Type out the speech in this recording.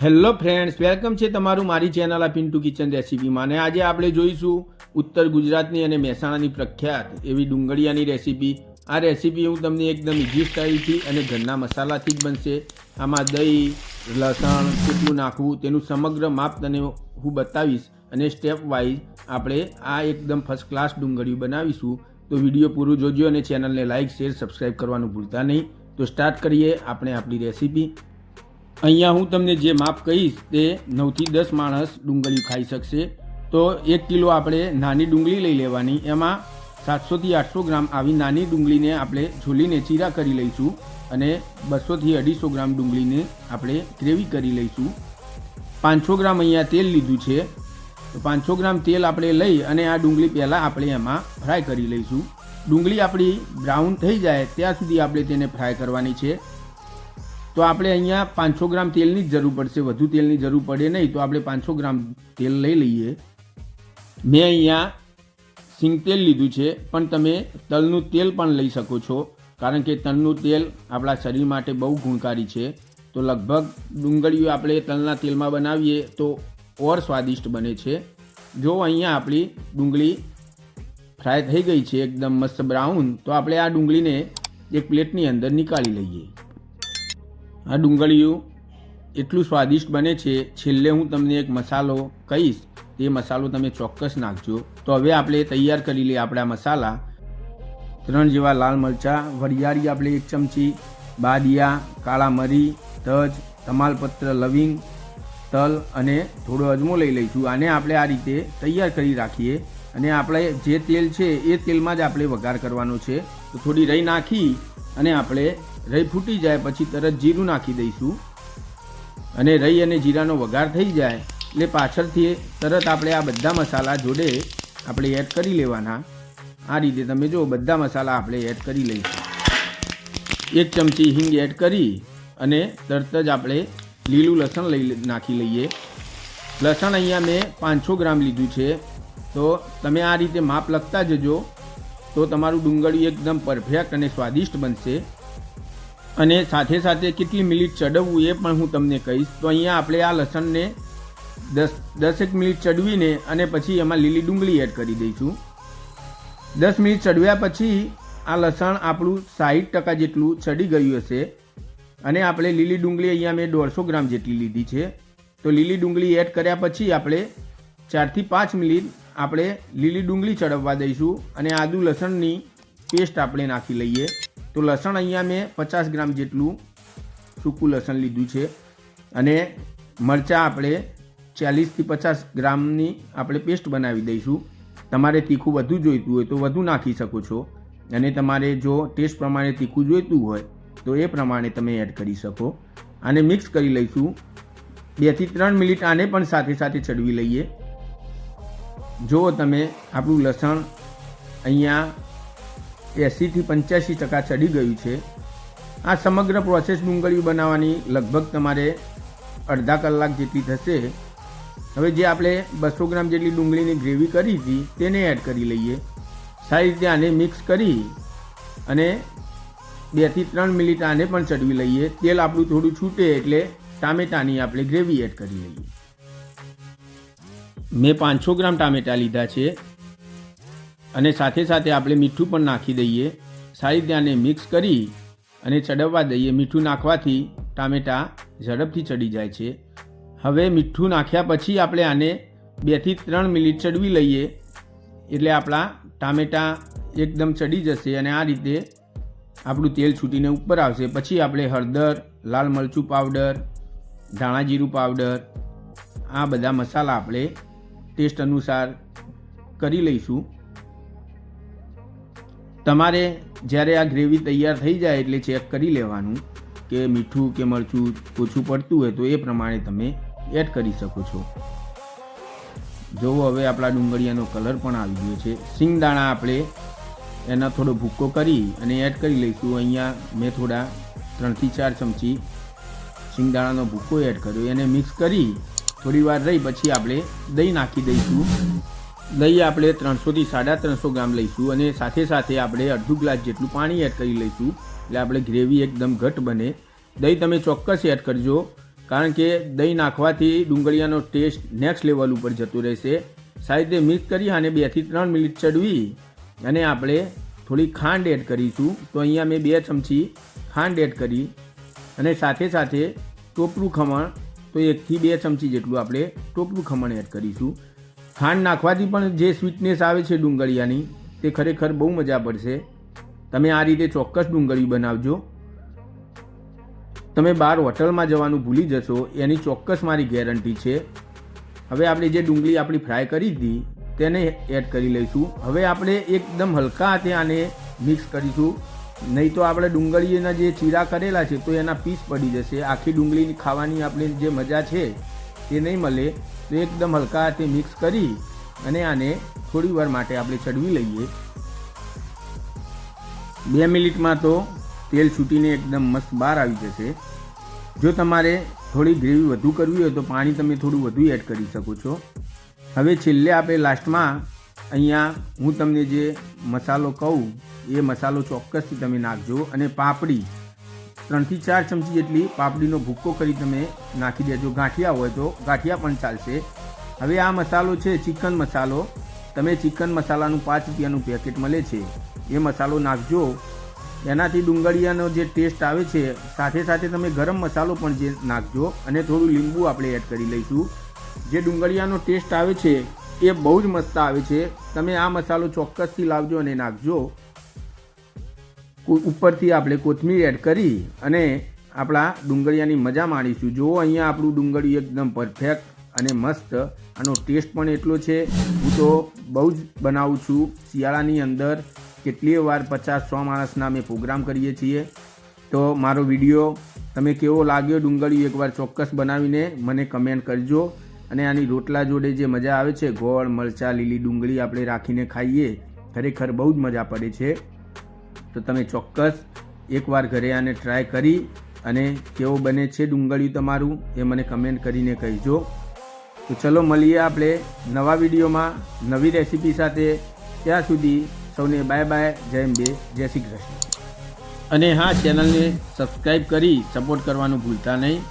Hello friends, welcome છે તમારું મારી ચેનલ આ પિન્ટુ કિચન રેસીપીમાં. અને આજે આપણે જોઈશું ઉત્તર ગુજરાતની અને મહેસાણાની પ્રખ્યાત એવી ડુંગળિયાની રેસીપી. આ રેસીપી હું તમને એકદમ ઇઝી સ્ટાઇલથી અને ઘરના મસાલાથી જ બનશે. આમાં દહીં, લસણ કેટલું નાખવું તેનું સમગ્ર માપ તને હું બતાવીશ અને સ્ટેપ વાઇઝ આપણે આ એકદમ ફર્સ્ટ ક્લાસ ડુંગળીયું બનાવીશું. તો વિડીયો પૂરું જોજો અને ચેનલને લાઇક, શેર, સબસ્ક્રાઈબ કરવાનું ભૂલતા નહીં. તો સ્ટાર્ટ કરીએ આપણે આપણી રેસીપી. અહીંયા હું તમને જે માપ કહીશ તે 9 થી 10 માણસ ડુંગળી ખાઈ શકશે. તો 1 કિલો આપણે નાની ડુંગળી લઈ લેવાની. એમાં 700 થી 800 ગ્રામ આવી નાની ડુંગળીને આપણે છોલીને ચીરા કરી લઈશું અને 200 થી 250 ગ્રામ ડુંગળીને આપણે ગ્રેવી કરી લઈશું. 500 ગ્રામ અહીંયા તેલ લીધું છે. તો 500 ગ્રામ તેલ આપણે લઈ અને આ ડુંગળી પહેલાં આપણે એમાં ફ્રાય કરી લઈશું. ડુંગળી આપણી બ્રાઉન થઈ જાય ત્યાં સુધી આપણે તેને ફ્રાય કરવાની છે. તો આપણે અહીંયા 500 ગ્રામ તેલની જ જરૂર પડશે, વધુ તેલની જરૂર પડે નહીં. તો આપણે 500 ગ્રામ તેલ લઈ લઈએ. મેં અહીંયા સિંગ તેલ લીધું છે, પણ તમે તલનું તેલ પણ લઈ શકો છો, કારણ કે તલનું તેલ આપણા શરીર માટે બહુ ગુણકારી છે. તો લગભગ ડુંગળીઓ આપણે તલના તેલમાં બનાવીએ તો ઓર સ્વાદિષ્ટ બને છે. જો અહીંયા આપણી ડુંગળી ફ્રાય થઈ ગઈ છે એકદમ મસ્ત બ્રાઉન, તો આપણે આ ડુંગળીને એક પ્લેટની અંદર નીકાળી લઈએ. આ ડુંગળીયું એટલું સ્વાદિષ્ટ બને છે. છેલ્લે હું તમને એક મસાલો કહીશ, તે મસાલો તમે ચોક્કસ નાખજો. તો હવે આપણે તૈયાર કરી લઈએ આપણા મસાલા. 3 જેવા લાલ મરચાં, વરિયાળી આપણે 1 ચમચી, બadiya, કાલામરી, તજ, તમાલપત્ર, laving, તલ અને થોડો અજમો લઈ લઈશું. આને આપણે આ રીતે તૈયાર કરી રાખીએ. અને આપણે જે તેલ છે એ તેલમાં જ આપણે વઘાર કરવાનો છે. તો થોડી રહી નાખી અને આપણે રહી ફૂટી જાય પછી તરત જીરું નાખી દઈશું. અને રહી અને જીરાનો વઘાર થઈ જાય એટલે પાછળથી તરત આપણે આ બધા મસાલા જોડે આપણે એડ કરી લેવાના. આ રીતે તમે જો બધા મસાલા આપણે એડ કરી લઈશું. 1 ચમચી હિંગ એડ કરી અને તરત જ આપણે લીલું લસણ નાખી લઈએ. લસણ અહીંયા મેં 500 ગ્રામ લીધું છે. તો તમે આ રીતે માપ લખતા જજો, તો તમારું ડુંગળી એકદમ પરફેક્ટ અને સ્વાદિષ્ટ બનશે. અને સાથે સાથે કેટલી મિનિટ ચડવવું એ પણ હું તમને કહીશ. તો અહીંયા આપણે આ લસણને 10 મિનિટ ચડવીને અને પછી એમાં લીલી ડુંગળી એડ કરી દઈશું. 10 મિનિટ ચડવ્યા પછી આ લસણ આપણું 60% જેટલું ચડી ગયું હશે. અને આપણે લીલી ડુંગળી અહીંયા મેં 150 ગ્રામ જેટલી લીધી છે. તો લીલી ડુંગળી એડ કર્યા પછી આપણે 4 થી 5 મિનિટ આપણે લીલી ડુંગળી ચડવવા દઈશું. અને આદુ લસણની પેસ્ટ આપણે નાખી લઈએ. તો લસણ અહીંયા મેં 50 ગ્રામ જેટલું સૂકું લસણ લીધું છે. અને મરચાં આપણે 40 થી 50 ગ્રામની આપણે પેસ્ટ બનાવી દઈશું. તમારે તીખું વધુ જોઈતું હોય તો વધુ નાખી શકો છો, અને તમારે જો ટેસ્ટ પ્રમાણે તીખું જોઈતું હોય તો એ પ્રમાણે તમે એડ કરી શકો. આને મિક્સ કરી લઈશું. 2 થી 3 મિનિટ આને પણ સાથે સાથે ચડવી લઈએ. જો તમે આપણું લસણ અહીંયા 80 થી 85% ચડી ગયું છે. આ સમગ્ર પ્રોસેસ ડુંગળીયું બનાવવાની લગભગ તમારે અડધા કલાક જેટલી થશે. હવે જે આપણે 200 ગ્રામ જેટલી ડુંગળીની ગ્રેવી કરી હતી તેને એડ કરી લઈએ. સારી રીતે આને મિક્સ કરી અને 2 થી 3 મિનિટ આને પણ ચડવી લઈએ. તેલ આપણું થોડું છૂટે એટલે ટામેટાની આપણે ગ્રેવી એડ કરી લઈએ. મેં 500 ગ્રામ ટામેટાં લીધા છે. અને સાથે સાથે આપણે મીઠું પણ નાખી દઈએ. સારી રીતે આને મિક્સ કરી અને ચડવવા દઈએ. મીઠું નાખવાથી ટામેટાં ઝડપથી ચડી જાય છે. હવે મીઠું નાખ્યા પછી આપણે આને 2 થી 3 મિનિટ ચડવી લઈએ, એટલે આપણા ટામેટાં એકદમ ચડી જશે અને આ રીતે આપણું તેલ છૂટીને ઉપર આવશે. પછી આપણે હળદર, લાલ મરચું પાવડર, ધાણા જીરું પાવડર, આ બધા મસાલા આપણે ટેસ્ટ અનુસાર કરી લઈશું. તમારે જ્યારે આ ગ્રેવી તૈયાર થઈ જાય એટલે ચેક કરી લેવાનું કે મીઠું કે મરચું ઓછું પડતું હોય તો એ પ્રમાણે તમે એડ કરી શકો છો. જુઓ હવે આપણા ડુંગળીયાનો કલર પણ આવી ગયો છે. સિંગદાણા આપણે એનો થોડો ભૂક્કો કરી અને એડ કરી લઈશું. અહીંયા મેં થોડા 3 થી 4 ચમચી સિંગદાણાનો ભૂક્કો એડ કર્યો. એને મિક્સ કરી થોડી વાર રહી પછી આપણે દહીં નાખી દઈશું. દહીં આપણે 300 થી 350 ગ્રામ લઈશું અને સાથે સાથે આપણે અડધો ગ્લાસ જેટલું પાણી એડ કરી લઈશું. એટલે આપણે ગ્રેવી એકદમ ઘટ બને. દહીં તમે ચોક્કસ એડ કરજો, કારણ કે દહીં નાખવાથી ડુંગળીયાનો ટેસ્ટ નેક્સ્ટ લેવલ ઉપર જતો રહેશે. સારી રીતે મિક્સ કરી અને 2 થી 3 મિનિટ ચડવી અને આપણે થોડી ખાંડ એડ કરીશું. તો અહીંયા મેં 2 ચમચી ખાંડ એડ કરી અને સાથે સાથે ટોપરું ખમણ, તો 1 થી 2 ચમચી જેટલું આપણે ટોપરું ખમણ એડ કરીશું. ખાંડ નાખવાથી પણ જે સ્વીટનેસ આવે છે ડુંગળીયાની તે ખરેખર બહુ મજા પડશે. તમે આ રીતે ચોક્કસ ડુંગળી બનાવજો. તમે બહાર હોટલમાં જવાનું ભૂલી જશો એની ચોક્કસ મારી ગેરંટી છે. હવે આપણે જે ડુંગળી આપણી ફ્રાય કરી હતી તેને એડ કરી લઈશું. હવે આપણે એકદમ હલકા હાથે આને મિક્સ કરીશું, નહીં તો આપણે ડુંગળીના જે ચીરા કરેલા છે તો એના પીસ પડી જશે. આખી ડુંગળીની ખાવાની આપણે જે મજા છે તે નહીં મળે. તો એકદમ હલકા હાથે મિક્સ કરી અને આને થોડી વાર માટે આપણે ચડવી લઈએ. 2 મિનિટમાં તો તેલ છૂટીને એકદમ મસ્ત બહાર આવી જશે. જો તમારે થોડી ગ્રેવી વધુ કરવી હોય તો પાણી તમે થોડું વધુ એડ કરી શકો છો. હવે છેલ્લે આપણે લાસ્ટમાં અહીંયા હું તમને જે મસાલો કહું એ મસાલો ચોક્કસથી તમે નાખજો. અને પાપડી 3 થી 4 ચમચી જેટલી પાપડીનો ભૂક્કો કરી તમે નાખી દેજો. ગાંઠિયા હોય તો ગાંઠિયા પણ ચાલશે. હવે આ મસાલો છે ચિકન મસાલો. તમે ચિકન મસાલાનું 5 રૂપિયાનું પેકેટ મળે છે એ મસાલો નાખજો. એનાથી ડુંગળીયાનો જે ટેસ્ટ આવે છે, સાથે સાથે તમે ગરમ મસાલો પણ જે નાખજો અને થોડું લીંબુ આપણે એડ કરી લઈશું. જે ડુંગળીયાનો ટેસ્ટ આવે છે એ બહુ જ મસ્ત આવે છે. તમે આ મસાલો ચોક્કસથી લાવજો અને નાખજો. ઉપરથી આપણે કોથમીર એડ કરી અને આપણા ડુંગળીયાની મજા માણીશું. જુઓ અહીંયા આપણું ડુંગળી એકદમ પરફેક્ટ અને મસ્ત. આનો ટેસ્ટ પણ એટલો છે. હું તો બહુ જ બનાવું છું શિયાળાની અંદર. કેટલીય વાર 50-100 માણસના અમે પ્રોગ્રામ કરીએ છીએ. તો મારો વિડીયો તમે કેવો લાગ્યો ડુંગળી એકવાર ચોક્કસ બનાવીને મને કમેન્ટ કરજો. અને આની રોટલા જોડે જે મજા આવે છે, ગોળ, મરચાં, લીલી ડુંગળી આપણે રાખીને ખાઈએ, ખરેખર બહુ જ મજા પડે છે. તો તમે ચોક્કસ એકવાર ઘરે આને ટ્રાય કરી અને કેવો બને છે ડુંગળી તમારું એ મને કમેન્ટ કરીને કહેજો. તો ચલો મળીએ આપણે નવા વિડીયોમાં નવી રેસીપી સાથે. ત્યાં સુધી સૌને બાય બાય. જય અંબે, જય શ્રી કૃષ્ણ. અને હા, ચેનલને સબસ્ક્રાઈબ કરી સપોર્ટ કરવાનું ભૂલતા નહીં.